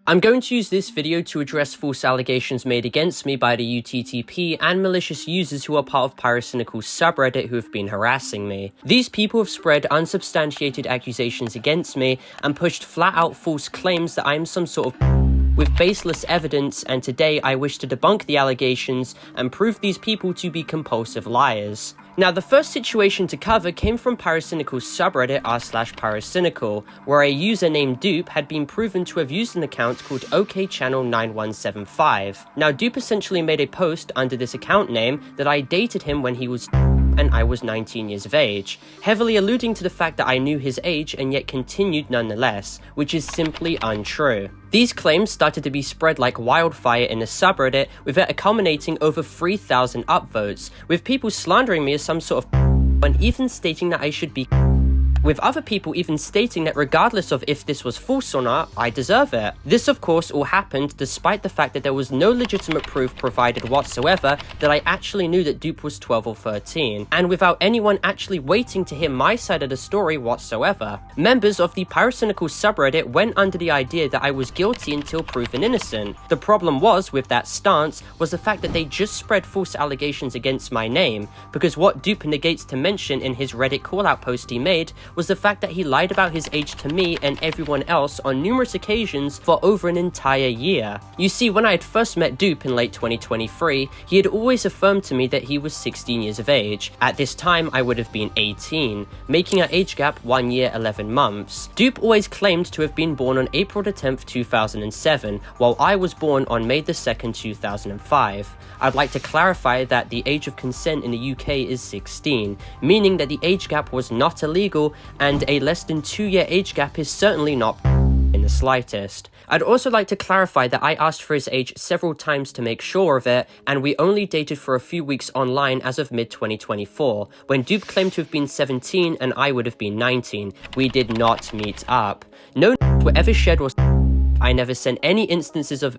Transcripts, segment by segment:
I'm going to use this video to address false allegations made against me by the UTTP and malicious users who are part of Pyrocynical's subreddit who have been harassing me. These people have spread unsubstantiated accusations against me and pushed flat-out false claims that I am some sort of with baseless evidence, and today I wish to debunk the allegations and prove these people to be compulsive liars. Now, the first situation to cover came from Pyrocynical's subreddit r/Pyrocynical, where a user named Dupe had been proven to have used an account called OKChannel9175. Now, Dupe essentially made a post under this account name that I dated him when he was and I was 19 years of age, heavily alluding to the fact that I knew his age and yet continued nonetheless, which is simply untrue. These claims started to be spread like wildfire in the subreddit, with it culminating over 3,000 upvotes, with people slandering me as some sort of and even stating that I should be with other people even stating that regardless of if this was false or not, I deserve it. This of course all happened despite the fact that there was no legitimate proof provided whatsoever that I actually knew that Dupe was 12 or 13, and without anyone actually waiting to hear my side of the story whatsoever. Members of the Pyrocynical subreddit went under the idea that I was guilty until proven innocent. The problem was with that stance was the fact that they just spread false allegations against my name, because what Dupe negates to mention in his Reddit callout post he made was the fact that he lied about his age to me and everyone else on numerous occasions for over an entire year. You see, when I had first met Dupe in late 2023, he had always affirmed to me that he was 16 years of age. At this time, I would have been 18, making our age gap 1 year 11 months. Dupe always claimed to have been born on April the 10th, 2007, while I was born on May the 2nd, 2005. I'd like to clarify that the age of consent in the UK is 16, meaning that the age gap was not illegal, and a less than 2-year age gap is certainly not in the slightest. I'd also like to clarify that I asked for his age several times to make sure of it, and we only dated for a few weeks online as of mid-2024, when Dupe claimed to have been 17 and I would have been 19. We did not meet up. No were ever shared or I never sent any instances of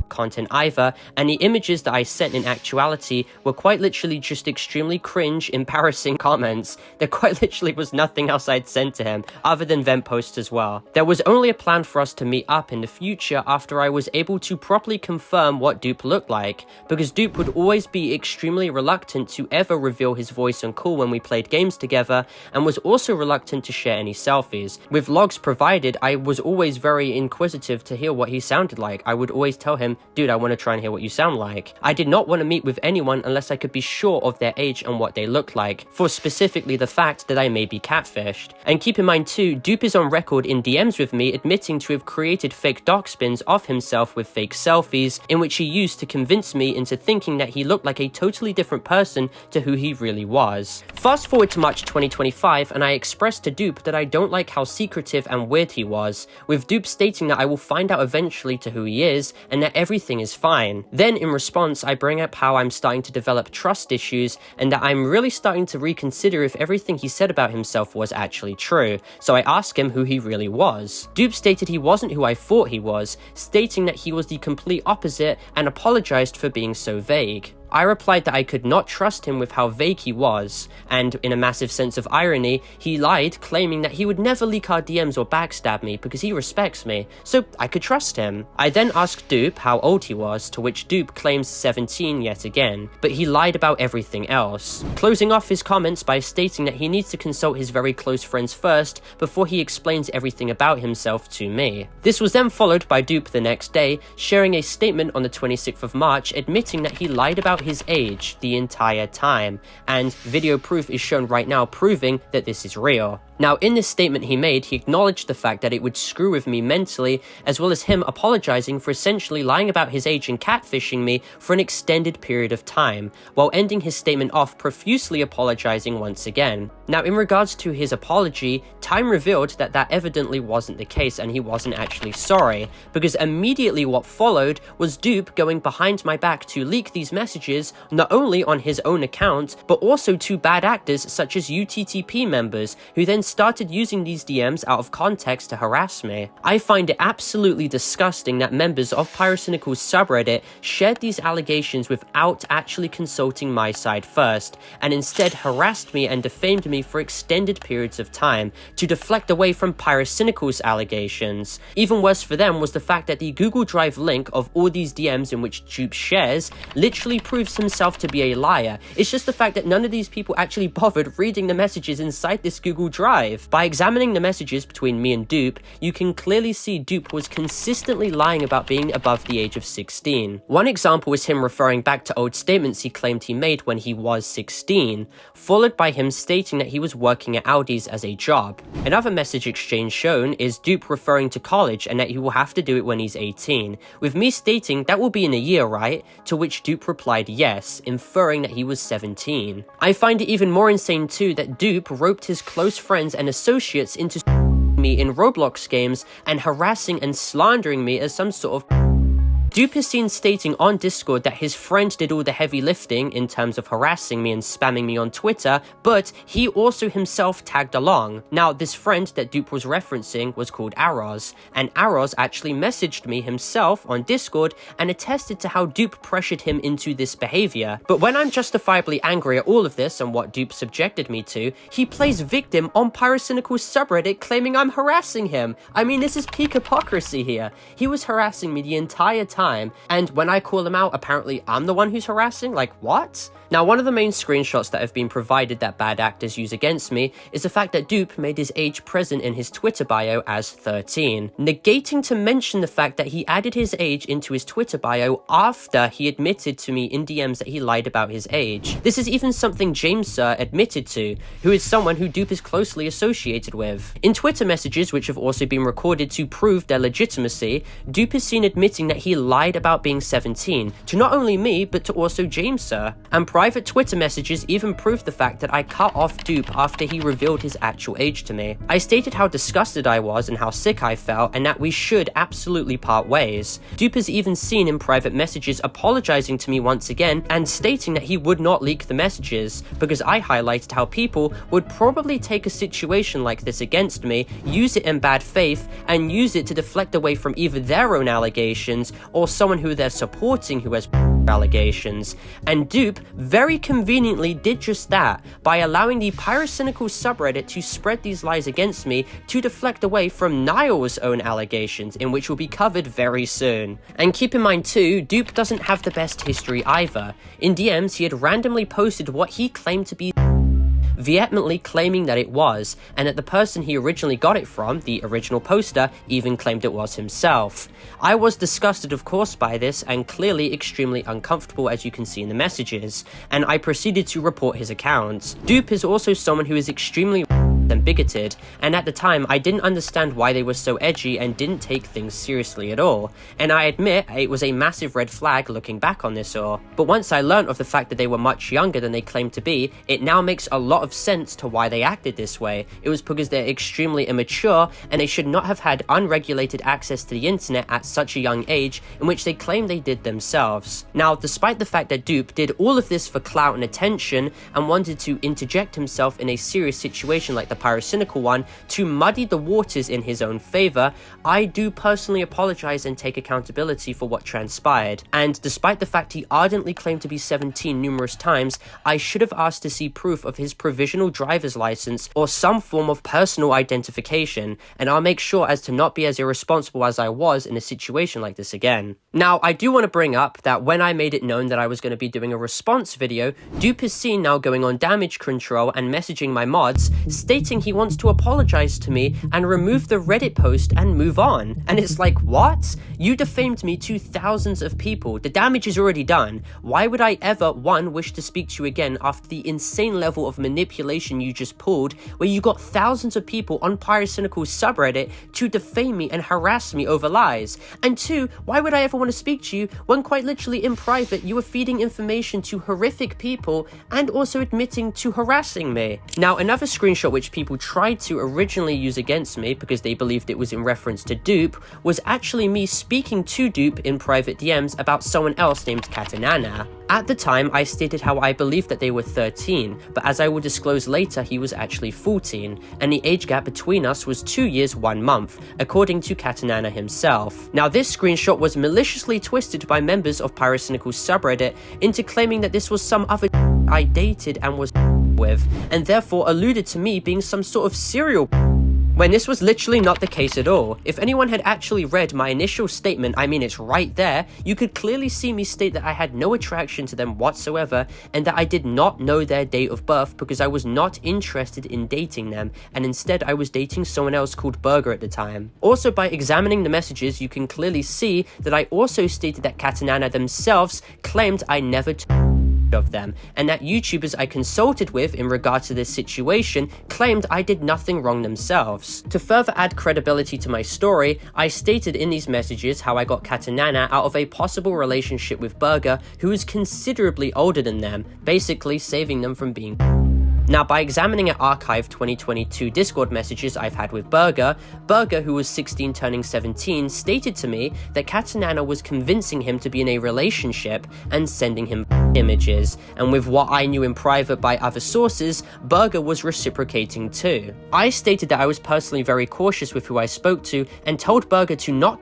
content either, and the images that I sent in actuality were quite literally just extremely cringe, embarrassing comments. There quite literally was nothing else I'd sent to him, other than vent posts as well. There was only a plan for us to meet up in the future after I was able to properly confirm what Dupe looked like, because Dupe would always be extremely reluctant to ever reveal his voice on call when we played games together, and was also reluctant to share any selfies. With logs provided, I was always very inquisitive to hear what he sounded like. I would always tell him, dude, I want to try and hear what you sound like. I did not want to meet with anyone unless I could be sure of their age and what they look like, for specifically the fact that I may be catfished. And keep in mind too, Dupe is on record in DMs with me admitting to have created fake doc spins of himself with fake selfies, in which he used to convince me into thinking that he looked like a totally different person to who he really was. Fast forward to March 2025, and I expressed to Dupe that I don't like how secretive and weird he was, with Dupe stating that I will find out eventually to who he is, and that everything is fine. Then in response, I bring up how I'm starting to develop trust issues and that I'm really starting to reconsider if everything he said about himself was actually true. So I ask him who he really was. Dupe stated he wasn't who I thought he was, stating that he was the complete opposite and apologized for being so vague. I replied that I could not trust him with how vague he was, and in a massive sense of irony, he lied, claiming that he would never leak our DMs or backstab me because he respects me, so I could trust him. I then asked Dupe how old he was, to which Dupe claims 17 yet again, but he lied about everything else, closing off his comments by stating that he needs to consult his very close friends first before he explains everything about himself to me. This was then followed by Dupe the next day, sharing a statement on the 26th of March admitting that he lied about his age the entire time, and video proof is shown right now proving that this is real. Now, in this statement he made, he acknowledged the fact that it would screw with me mentally, as well as him apologizing for essentially lying about his age and catfishing me for an extended period of time, while ending his statement off profusely apologizing once again. Now, in regards to his apology, time revealed that that evidently wasn't the case and he wasn't actually sorry, because immediately what followed was Dupe going behind my back to leak these messages not only on his own account, but also to bad actors such as UTTP members, who then then started using these DMs out of context to harass me. I find it absolutely disgusting that members of Pyrocynical's subreddit shared these allegations without actually consulting my side first, and instead harassed me and defamed me for extended periods of time to deflect away from Pyrocynical's allegations. Even worse for them was the fact that the Google Drive link of all these DMs in which Dupe shares literally proves himself to be a liar. It's just the fact that none of these people actually bothered reading the messages inside this Google Drive. By examining the messages between me and Dupe, you can clearly see Dupe was consistently lying about being above the age of 16. One example is him referring back to old statements he claimed he made when he was 16, followed by him stating that he was working at Audi's as a job. Another message exchange shown is Dupe referring to college and that he will have to do it when he's 18, with me stating that will be in a year, right? To which Dupe replied yes, inferring that he was 17. I find it even more insane too that Dupe roped his close friends and associates into me in Roblox games and harassing and slandering me as some sort of Dupe is seen stating on Discord that his friend did all the heavy lifting in terms of harassing me and spamming me on Twitter, but he also himself tagged along. Now, this friend that Dupe was referencing was called Aros, and Aros actually messaged me himself on Discord and attested to how Dupe pressured him into this behavior. But when I'm justifiably angry at all of this and what Dupe subjected me to, he plays victim on Pyrocynical's subreddit claiming I'm harassing him. I mean, this is peak hypocrisy here. He was harassing me the entire time, and when I call him out, apparently I'm the one who's harassing? Like, what? Now, one of the main screenshots that have been provided that bad actors use against me is the fact that Dupe made his age present in his Twitter bio as 13, negating to mention the fact that he added his age into his Twitter bio after he admitted to me in DMs that he lied about his age. This is even something James Sir admitted to, who is someone who Dupe is closely associated with. In Twitter messages, which have also been recorded to prove their legitimacy, Dupe is seen admitting that he lied about being 17, to not only me, but to also James Sir. And private Twitter messages even proved the fact that I cut off Dupe after he revealed his actual age to me. I stated how disgusted I was and how sick I felt, and that we should absolutely part ways. Dupe is even seen in private messages apologizing to me once again and stating that he would not leak the messages, because I highlighted how people would probably take a situation like this against me, use it in bad faith, and use it to deflect away from either their own allegations or someone who they're supporting who has allegations. And Dupe very conveniently did just that by allowing the Pyrocynical subreddit to spread these lies against me to deflect away from Niall's own allegations, in which will be covered very soon. And keep in mind too, Dupe doesn't have the best history either. In DMs, he had randomly posted what he claimed to be vehemently claiming that it was, and that the person he originally got it from, the original poster, even claimed it was himself. I was disgusted of course by this, and clearly extremely uncomfortable, as you can see in the messages, and I proceeded to report his account. Dupe is also someone who is extremely and bigoted, and at the time I didn't understand why they were so edgy and didn't take things seriously at all, and I admit it was a massive red flag looking back on this all. But once I learnt of the fact that they were much younger than they claimed to be, it now makes a lot of sense to why they acted this way. It was because they're extremely immature and they should not have had unregulated access to the internet at such a young age, in which they claim they did themselves. Now, despite the fact that Dupe did all of this for clout and attention and wanted to interject himself in a serious situation like the Pyrocynical one to muddy the waters in his own favor, I do personally apologize and take accountability for what transpired. And despite the fact he ardently claimed to be 17 numerous times, I should have asked to see proof of his provisional driver's license or some form of personal identification, and I'll make sure as to not be as irresponsible as I was in a situation like this again. Now, I do want to bring up that when I made it known that I was going to be doing a response video, Dupe is seen now going on damage control and messaging my mods, stating he wants to apologize to me and remove the Reddit post and move on. And it's like, what? You defamed me to thousands of people. The damage is already done. Why would I ever, one, wish to speak to you again after the insane level of manipulation you just pulled, where you got thousands of people on Pyrocynical's subreddit to defame me and harass me over lies? And two, why would I ever want to speak to you when quite literally in private you were feeding information to horrific people and also admitting to harassing me? Now, another screenshot which people tried to originally use against me because they believed it was in reference to Dupe was actually me speaking to Dupe in private DMs about someone else named Katanana. At the time, I stated how I believed that they were 13, but as I will disclose later, he was actually 14, and the age gap between us was 2 years 1 month, according to Katanana himself. Now, this screenshot was maliciously twisted by members of Pyrocynical's subreddit into claiming that this was some other I dated and was with, and therefore alluded to me being some sort of serial when this was literally not the case at all. If anyone had actually read my initial statement, I mean it's right there, you could clearly see me state that I had no attraction to them whatsoever and that I did not know their date of birth because I was not interested in dating them, and instead I was dating someone else called Burger at the time. Also, by examining the messages, you can clearly see that I also stated that Katanana themselves claimed I never of them, and that YouTubers I consulted with in regard to this situation claimed I did nothing wrong themselves. To further add credibility to my story, I stated in these messages how I got Katanana out of a possible relationship with Burger, who is considerably older than them, basically saving them from being. Now, by examining an archived 2022 Discord messages I've had with Burger, who was 16 turning 17, stated to me that Katanana was convincing him to be in a relationship and sending him images, and with what I knew in private by other sources, Burger was reciprocating too. I stated that I was personally very cautious with who I spoke to and told Burger to not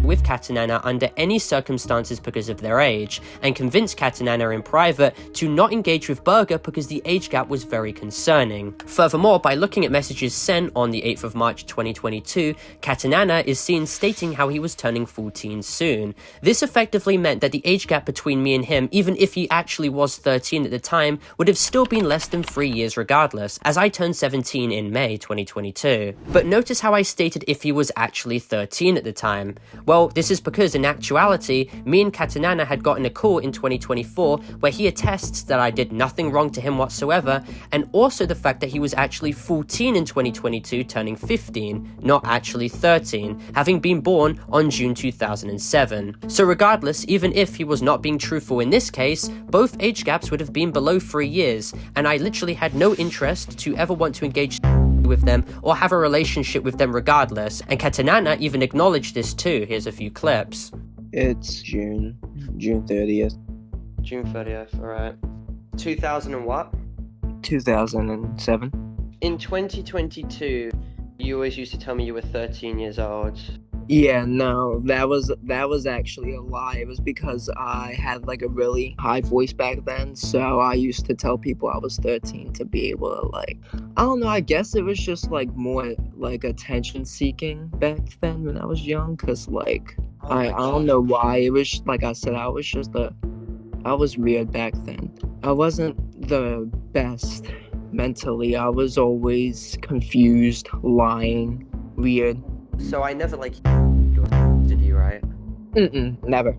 with Katanana under any circumstances because of their age, and convinced Katanana in private to not engage with Burger because the age gap was very concerning. Furthermore, by looking at messages sent on the 8th of March 2022, Katanana is seen stating how he was turning 14 soon. This effectively meant that the age gap between me and him, even if he actually was 13 at the time, would have still been less than 3 years regardless, as I turned 17 in May 2022. But notice how I stated if he was actually 13 at the time. Well, this is because in actuality, me and Katanana had gotten a call in 2024 where he attests that I did nothing wrong to him whatsoever, and also the fact that he was actually 14 in 2022 turning 15, not actually 13, having been born on June 2007. So regardless, even if he was not being truthful in this case, both age gaps would have been below 3 years, and I literally had no interest to ever want to engage with them or have a relationship with them regardless, and Katanana even acknowledged this too. Here's a few clips. It's June 30th. June 30th, alright. 2000 and what? 2007. In 2022, you always used to tell me you were 13 years old. Yeah, no, that was actually a lie. It was because I had like a really high voice back then, so I used to tell people I was 13 to be able to I don't know, I guess it was just like more like attention seeking back then when I was young, cause I don't know why. It was like I said, I was weird back then. I wasn't the best mentally. I was always confused, lying, weird. So I never did you, right? Never.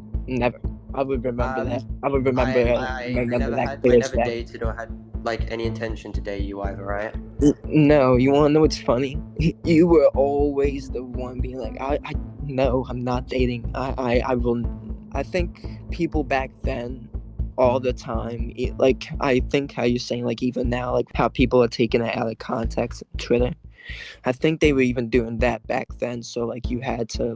I would remember that. I would remember I never dated or had any intention to date you either, right? No, you wanna know what's funny? You were always the one being like, no, I'm not dating. I think people back then all the time, I think how you're saying even now, how people are taking it out of context on Twitter. I think they were even doing that back then, so you had to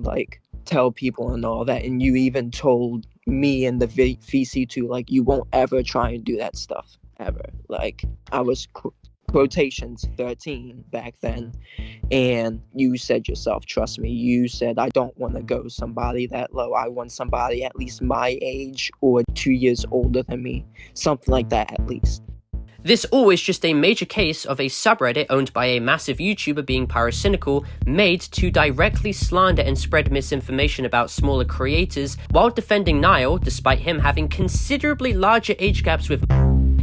tell people and all that, and you even told me and the VC to you won't ever try and do that stuff ever. I was quotations 13 back then, and you said yourself, trust me, you said I don't want to go somebody that low. I want somebody at least my age or 2 years older than me, something like that at least. This always just a major case of a subreddit owned by a massive YouTuber being Pyrocynical made to directly slander and spread misinformation about smaller creators while defending Niall despite him having considerably larger age gaps with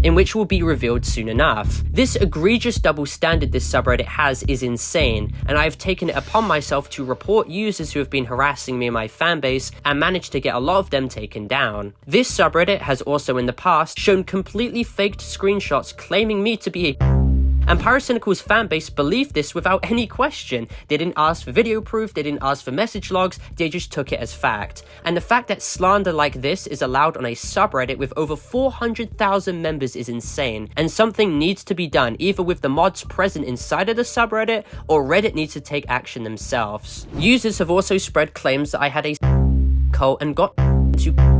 in which will be revealed soon enough. This egregious double standard this subreddit has is insane, and I've taken it upon myself to report users who have been harassing me and my fanbase and managed to get a lot of them taken down. This subreddit has also in the past shown completely faked screenshots claiming me to be a And Pyrocynical's fanbase believed this without any question. They didn't ask for video proof, they didn't ask for message logs, they just took it as fact. And the fact that slander like this is allowed on a subreddit with over 400,000 members is insane, and something needs to be done either with the mods present inside of the subreddit, or Reddit needs to take action themselves. Users have also spread claims that I had a cult and got to.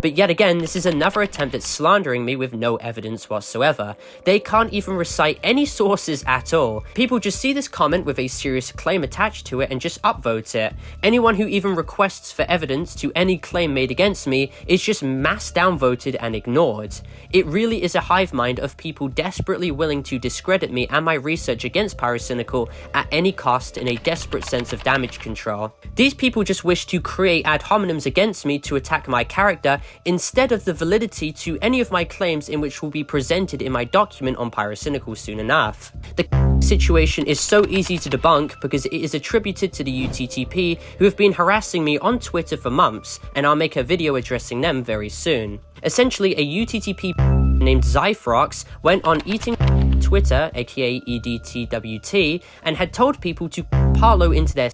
But yet again, this is another attempt at slandering me with no evidence whatsoever. They can't even recite any sources at all. People just see this comment with a serious claim attached to it and just upvote it. Anyone who even requests for evidence to any claim made against me is just mass downvoted and ignored. It really is a hive mind of people desperately willing to discredit me and my research against Pyrocynical at any cost in a desperate sense of damage control. These people just wish to create ad hominems against me to attack my character instead of the validity to any of my claims in which will be presented in my document on Pyrocynical soon enough. The situation is so easy to debunk because it is attributed to the UTTP, who have been harassing me on Twitter for months, and I'll make a video addressing them very soon. Essentially, a UTTP named Zyfrox went on eating Twitter, aka EDTWT, and had told people to Parlo into their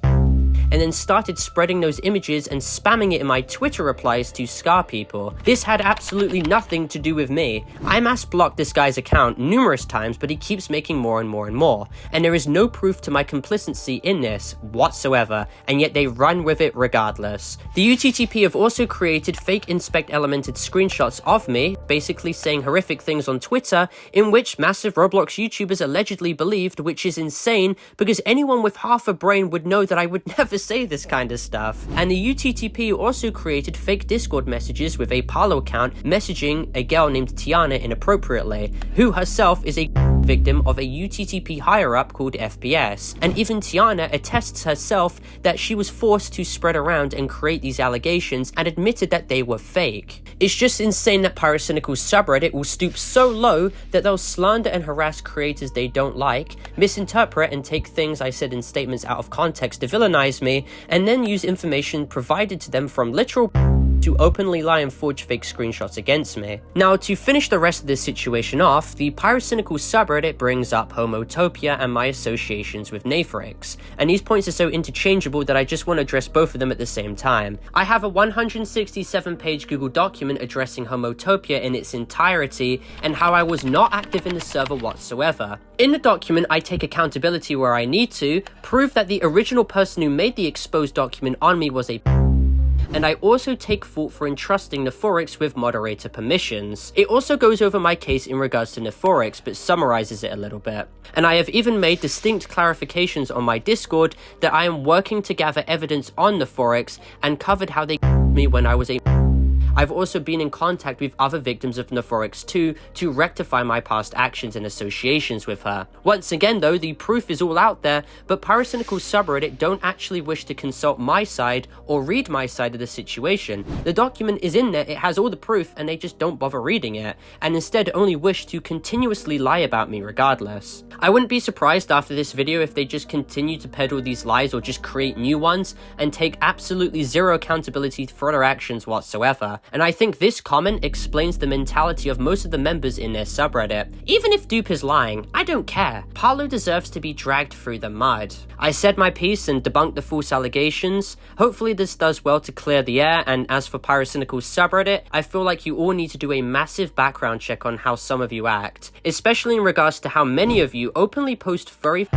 and then started spreading those images and spamming it in my Twitter replies to scar people. This had absolutely nothing to do with me. I mass blocked this guy's account numerous times, but he keeps making more and more and more, and there is no proof to my complicity in this whatsoever, and yet they run with it regardless. The UTTP have also created fake inspect elemented screenshots of me, basically saying horrific things on Twitter, in which massive Roblox YouTubers allegedly believed, which is insane because anyone with half a brain would know that I would never say this kind of stuff. And the UTTP also created fake Discord messages with a Parlo account messaging a girl named Tiana inappropriately, who herself is a victim of a UTTP higher-up called FPS, and even Tiana attests herself that she was forced to spread around and create these allegations and admitted that they were fake. It's just insane that Pyrocynical's subreddit will stoop so low that they'll slander and harass creators they don't like, misinterpret and take things I said in statements out of context to villainize me, and then use information provided to them from literal to openly lie and forge fake screenshots against me. Now, to finish the rest of this situation off, the Pyrocynical subreddit brings up Homotopia and my associations with Nathrix, and these points are so interchangeable that I just want to address both of them at the same time. I have a 167-page Google document addressing Homotopia in its entirety and how I was not active in the server whatsoever. In the document, I take accountability where I need to, prove that the original person who made the exposed document on me was a and I also take fault for entrusting Nephorix with moderator permissions. It also goes over my case in regards to Nephorix, but summarizes it a little bit. And I have even made distinct clarifications on my Discord that I am working to gather evidence on Nephorix and covered how they me when I was a I've also been in contact with other victims of Nephorix too to rectify my past actions and associations with her. Once again though, the proof is all out there, but Pyrocynical subreddit don't actually wish to consult my side or read my side of the situation. The document is in there, it has all the proof, and they just don't bother reading it, and instead only wish to continuously lie about me regardless. I wouldn't be surprised after this video if they just continue to peddle these lies or just create new ones and take absolutely zero accountability for their actions whatsoever. And I think this comment explains the mentality of most of the members in their subreddit. Even if Dupe is lying, I don't care. Parlo deserves to be dragged through the mud. I said my piece and debunked the false allegations. Hopefully this does well to clear the air, and as for Pyrocynical's subreddit, I feel like you all need to do a massive background check on how some of you act, especially in regards to how many of you openly post furry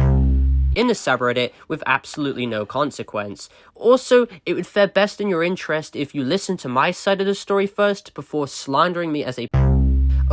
in the subreddit with absolutely no consequence. Also, it would fare best in your interest if you listen to my side of the story first before slandering me as a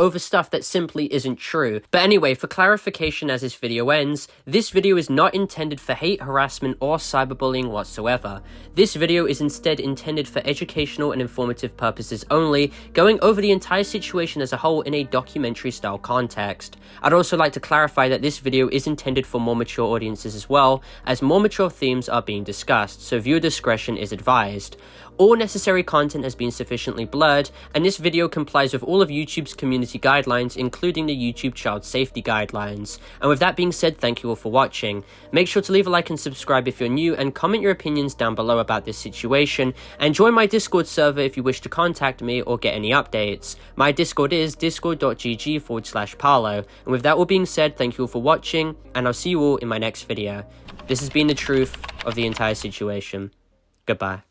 over stuff that simply isn't true. But anyway, for clarification as this video ends, this video is not intended for hate, harassment, or cyberbullying whatsoever. This video is instead intended for educational and informative purposes only, going over the entire situation as a whole in a documentary style context. I'd also like to clarify that this video is intended for more mature audiences as well, as more mature themes are being discussed, so viewer discretion is advised. All necessary content has been sufficiently blurred, and this video complies with all of YouTube's community guidelines, including the YouTube Child Safety Guidelines. And with that being said, thank you all for watching. Make sure to leave a like and subscribe if you're new, and comment your opinions down below about this situation, and join my Discord server if you wish to contact me or get any updates. My Discord is discord.gg/Parlo. And with that all being said, thank you all for watching, and I'll see you all in my next video. This has been the truth of the entire situation. Goodbye.